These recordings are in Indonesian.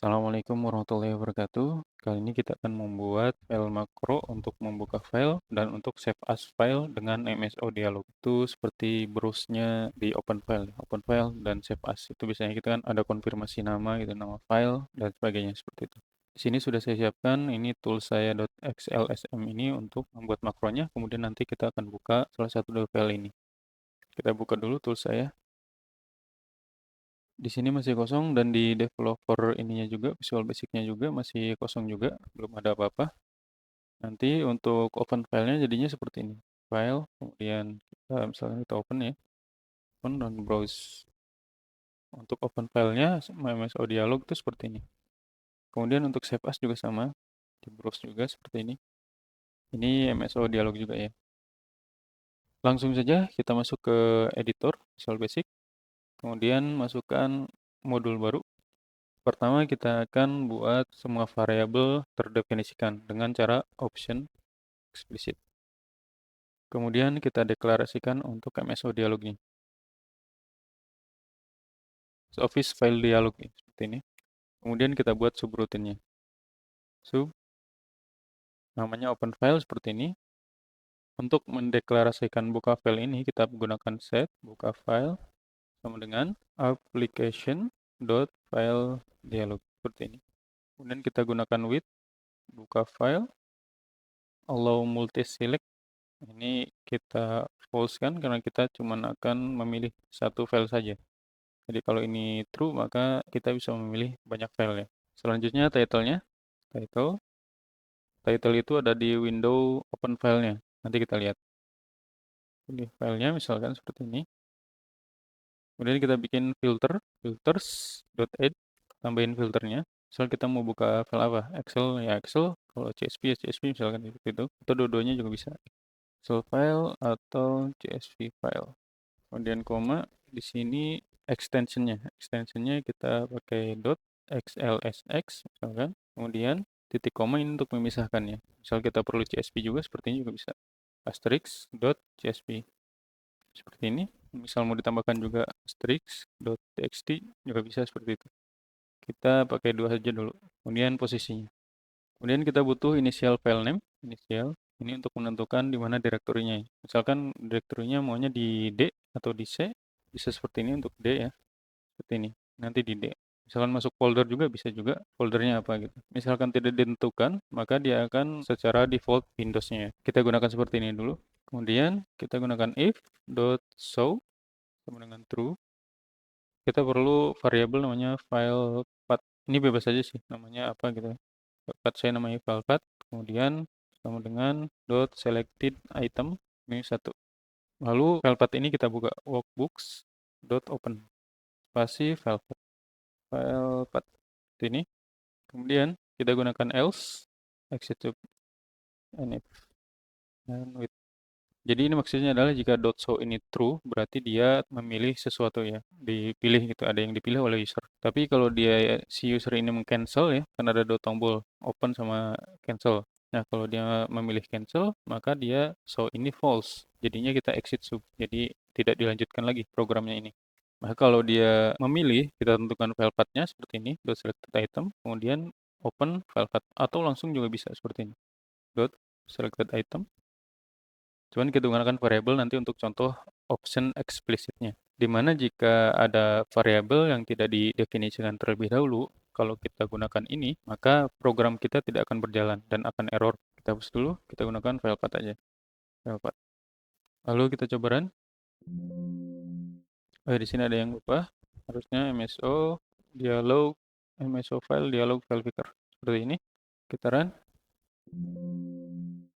Assalamualaikum warahmatullahi wabarakatuh. Kali ini kita akan membuat file makro untuk membuka file dan untuk save as file dengan MSO Dialog. Itu seperti browse-nya di open file dan save as. Itu biasanya kita kan ada konfirmasi nama gitu, nama file dan sebagainya seperti itu. Di sini sudah saya siapkan ini tools saya .xlsm ini untuk membuat makronya. Kemudian nanti kita akan buka salah satu dari file ini. Kita buka dulu tools saya. Di sini masih kosong dan di developer ininya juga, Visual Basic-nya juga masih kosong juga, belum ada apa-apa. Nanti untuk open filenya jadinya seperti ini. File, kemudian kita misalnya kita open ya, open dan browse. Untuk open filenya, MSO Dialog itu seperti ini. Kemudian untuk save as juga sama, di browse juga seperti ini. Ini MSO Dialog juga ya. Langsung saja kita masuk ke editor Visual Basic, kemudian masukkan modul baru. Pertama kita akan buat semua variabel terdefinisikan dengan cara option explicit. Kemudian kita deklarasikan untuk MSO dialognya. Office file dialog seperti ini. Kemudian kita buat subroutinnya. Sub namanya open file seperti ini. Untuk mendeklarasikan buka file ini kita gunakan set buka file sama dengan application.file dialog seperti ini. Kemudian kita gunakan with buka file allow multi select. Ini kita false kan karena kita cuma akan memilih satu file saja. Jadi kalau ini true maka kita bisa memilih banyak file ya. Selanjutnya title-nya. Title itu ada di window open file-nya. Nanti kita lihat. Ini filenya misalkan seperti ini. Kemudian kita bikin filters.add, tambahin filternya. Misal kita mau buka file apa? Excel ya Excel, kalau CSV ya CSV misalkan seperti itu. Atau dua-duanya juga bisa. Excel file atau CSV file. Kemudian koma di sini extensionnya. Extensionnya kita pakai .xlsx misalkan. Kemudian titik koma ini untuk memisahkannya. Misal kita perlu CSV juga seperti ini juga bisa. Asterisk.csv seperti ini. Misal mau ditambahkan juga asterisk.txt juga bisa seperti itu. Kita pakai dua saja dulu. Kemudian posisinya. Kemudian kita butuh initial file name. Initial ini untuk menentukan di mana direktorinya. Misalkan direktorinya maunya di D atau di C, bisa seperti ini untuk D ya. Seperti ini. Nanti di D. Misalkan masuk folder juga bisa juga foldernya apa gitu. Misalkan tidak ditentukan, maka dia akan secara default Windows-nya ya. Kita gunakan seperti ini dulu. Kemudian kita gunakan if.show sama dengan true. Kita perlu variabel namanya file path. Ini bebas saja sih namanya apa gitu. Path saya namanya file path. Kemudian sama dengan selected item ini satu. Lalu file path ini kita buka workbooks.open spasi file path ini. Kemudian kita gunakan else execute and if and with. Jadi ini maksudnya adalah jika .show ini true berarti dia memilih sesuatu ya, dipilih gitu, ada yang dipilih oleh user. Tapi kalau dia si user ini meng-cancel ya, kan ada dua tombol open sama cancel. Nah, kalau dia memilih cancel, maka dia show ini false. Jadinya kita exit sub. Jadi tidak dilanjutkan lagi programnya ini. Maka kalau dia memilih, kita tentukan file path-nya seperti ini, .selected item, kemudian open file path atau langsung juga bisa seperti ini. .selected item. Cuman kita gunakan variabel nanti untuk contoh option explicitnya. Dimana jika ada variabel yang tidak didefinisikan terlebih dahulu, kalau kita gunakan ini, maka program kita tidak akan berjalan dan akan error. Kita hapus dulu, kita gunakan file path aja. File path. Lalu kita coba run. Oh, di sini ada yang lupa. Harusnya MSO dialog MSO file dialog file picker. Seperti ini. Kita run.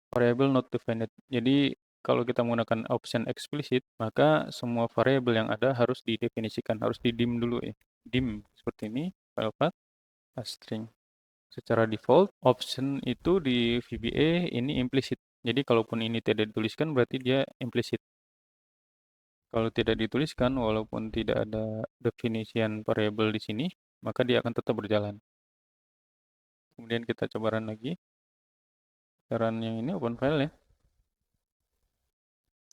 Variable not defined. Jadi kalau kita menggunakan option explicit, maka semua variabel yang ada harus didefinisikan, harus di-dim dulu ya. Dim seperti ini, file path, string. Secara default, option itu di VBA ini implicit. Jadi kalaupun ini tidak dituliskan berarti dia implicit. Kalau tidak dituliskan, walaupun tidak ada definisian variabel di sini, maka dia akan tetap berjalan. Kemudian kita coba run lagi. Kita run yang ini open file ya.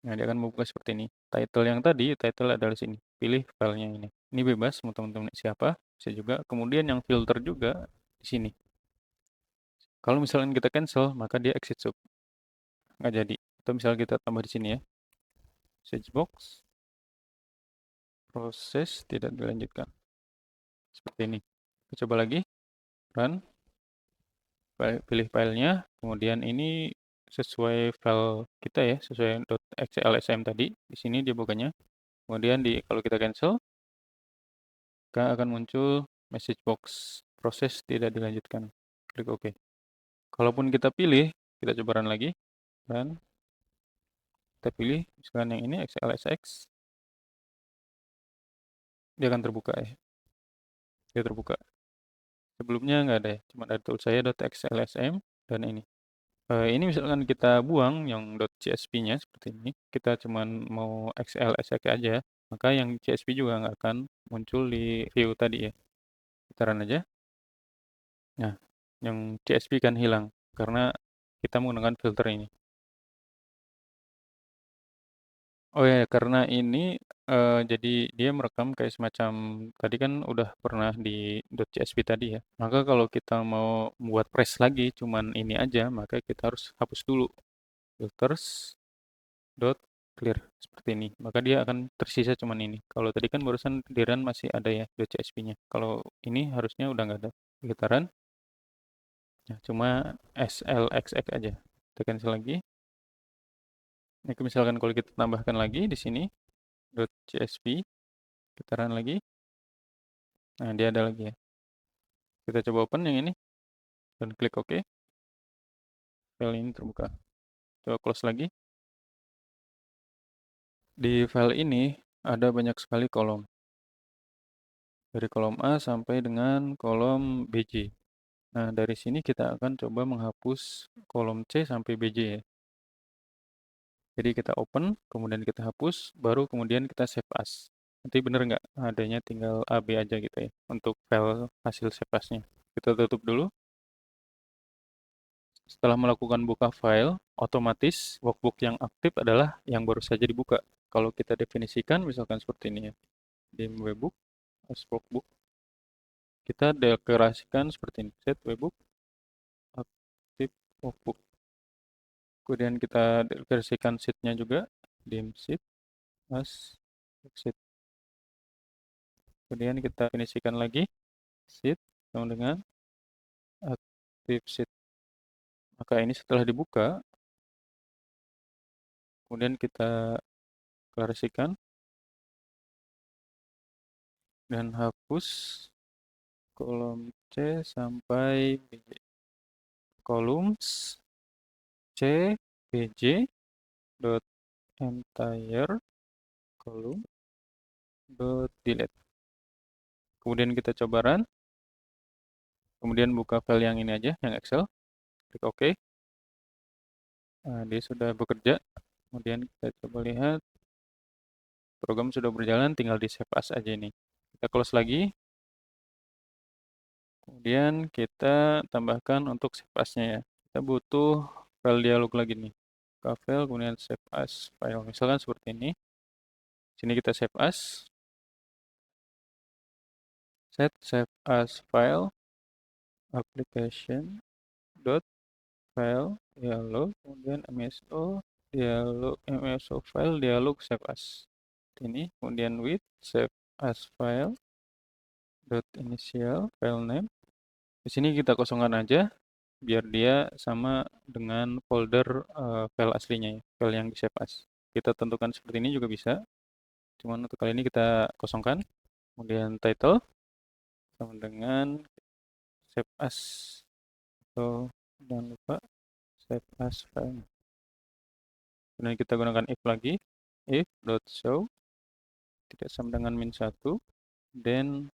Nah, dia akan membuka seperti ini. Title yang tadi, title adalah sini. Pilih filenya ini. Ini bebas mau teman-teman siapa, bisa juga. Kemudian yang filter juga di sini. Kalau misalnya kita cancel, maka dia exit sub, nggak jadi. Atau misalnya kita tambah di sini ya, message box, proses tidak dilanjutkan. Seperti ini. Kita coba lagi, run, pilih filenya, kemudian ini sesuai file kita ya, sesuai .xlsm tadi. Di sini dia bukannya. Kemudian kalau kita cancel, maka akan muncul message box, proses tidak dilanjutkan. Klik OK. Kalaupun kita pilih, kita coba run lagi, run, kita pilih misalkan yang ini xlsx, dia akan terbuka ya. Dia terbuka. Sebelumnya nggak ada ya, cuma ada tool saya .xlsm dan ini. Ini misalkan kita buang yang .csv-nya seperti ini, kita cuma mau xlsx aja, maka yang csv juga nggak akan muncul di view tadi ya. Kita run aja. Nah, yang csv kan hilang karena kita menggunakan filter ini. Oh ya, karena ini jadi dia merekam kayak semacam tadi kan udah pernah di .csv tadi ya. Maka kalau kita mau buat press lagi cuman ini aja, maka kita harus hapus dulu filters dot clear seperti ini. Maka dia akan tersisa cuman ini. Kalau tadi kan barusan di run masih ada ya .csv-nya. Kalau ini harusnya udah nggak ada. Kita run, ya, cuma slxx aja. Kita cancel lagi. Ini misalkan kalau kita tambahkan lagi di sini .csv, kita run lagi. Nah, dia ada lagi ya. Kita coba open yang ini dan klik OK. File ini terbuka. Coba close lagi. Di file ini ada banyak sekali kolom. Dari kolom A sampai dengan kolom BJ. Nah, dari sini kita akan coba menghapus kolom C sampai BJ ya. Jadi kita open, kemudian kita hapus, baru kemudian kita save as. Nanti bener nggak adanya tinggal AB aja gitu ya untuk file hasil save as-nya. Kita tutup dulu. Setelah melakukan buka file, otomatis workbook yang aktif adalah yang baru saja dibuka. Kalau kita definisikan misalkan seperti ini ya, di webbook as workbook, kita deklarasikan seperti ini, set webbook aktif workbook. Kemudian kita deklarasikan sheet-nya juga, dim sheet as sheet. Kemudian kita definisikan lagi sheet sama dengan aktif sheet. Maka ini setelah dibuka, kemudian kita deklarasikan dan hapus kolom C sampai BJ. Columns C BJ dot entire column dot delete. Kemudian kita coba run. Kemudian buka file yang ini aja, yang Excel. Klik OK. Nah, dia sudah bekerja. Kemudian kita coba lihat. Program sudah berjalan, tinggal di save as aja ini. Kita close lagi. Kemudian kita tambahkan untuk save as-nya ya. Kita butuh file dialog lagi nih. Buka file, kemudian save as file. Misalkan seperti ini. Sini kita save as. Set save as file application dot file dialog, kemudian mso dialog, mso file dialog save as. Ini kemudian with save as file dot initial file name. Di sini kita kosongkan aja biar dia sama dengan folder file aslinya ya, file yang di save as. Kita tentukan seperti ini juga bisa. Cuman untuk kali ini kita kosongkan. Kemudian title sama dengan save as, atau jangan lupa save as file. Kemudian kita gunakan if lagi, if dot show tidak sama dengan -1, then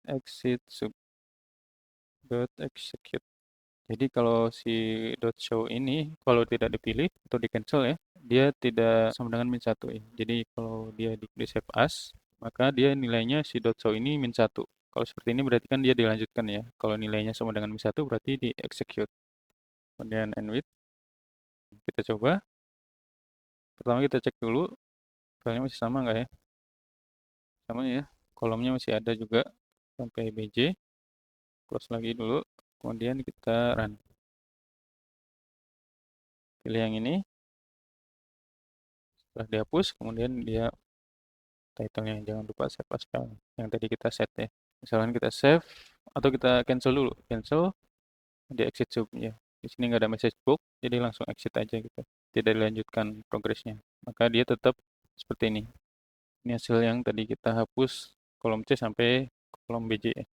exit sub dot execute. Jadi kalau si dot show ini kalau tidak dipilih atau di cancel ya, dia tidak sama dengan -1 ya. Jadi kalau dia di save as, maka dia nilainya si dot show ini -1. Kalau seperti ini berarti kan dia dilanjutkan ya. Kalau nilainya sama dengan -1 berarti di execute. Kemudian end with. Kita coba. Pertama kita cek dulu filenya masih sama nggak ya. Sama ya. kolomnya masih ada juga sampai BJ. Close lagi dulu, kemudian kita run. Pilih yang ini. Setelah dihapus, kemudian dia title-nya jangan lupa save as file yang tadi kita set ya. Misalkan kita save atau kita cancel dulu. Cancel, di exit sub ya. Di sini nggak ada message book, jadi langsung exit aja gitu. Tidak dilanjutkan progresnya. Maka dia tetap seperti ini. Ini hasil yang tadi kita hapus kolom C sampai kolom BJ ya.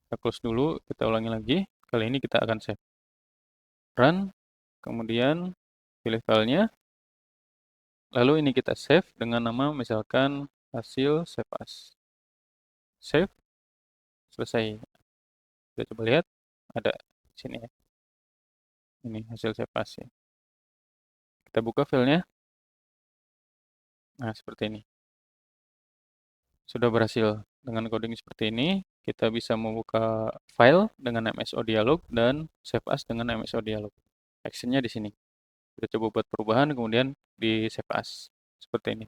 Kita close dulu, kita ulangi lagi. Kali ini kita akan save. Run, kemudian pilih filenya. Lalu ini kita save dengan nama misalkan hasil save as. Save, selesai. Kita coba lihat, ada di sini ya. Ini hasil save as ya. Kita buka filenya. Nah, seperti ini. Sudah berhasil. Dengan coding seperti ini, kita bisa membuka file dengan MSO Dialog dan save as dengan MSO Dialog. Actionnya di sini. Kita coba buat perubahan, kemudian di save as. Seperti ini.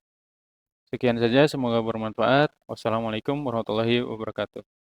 Sekian saja, semoga bermanfaat. Wassalamualaikum warahmatullahi wabarakatuh.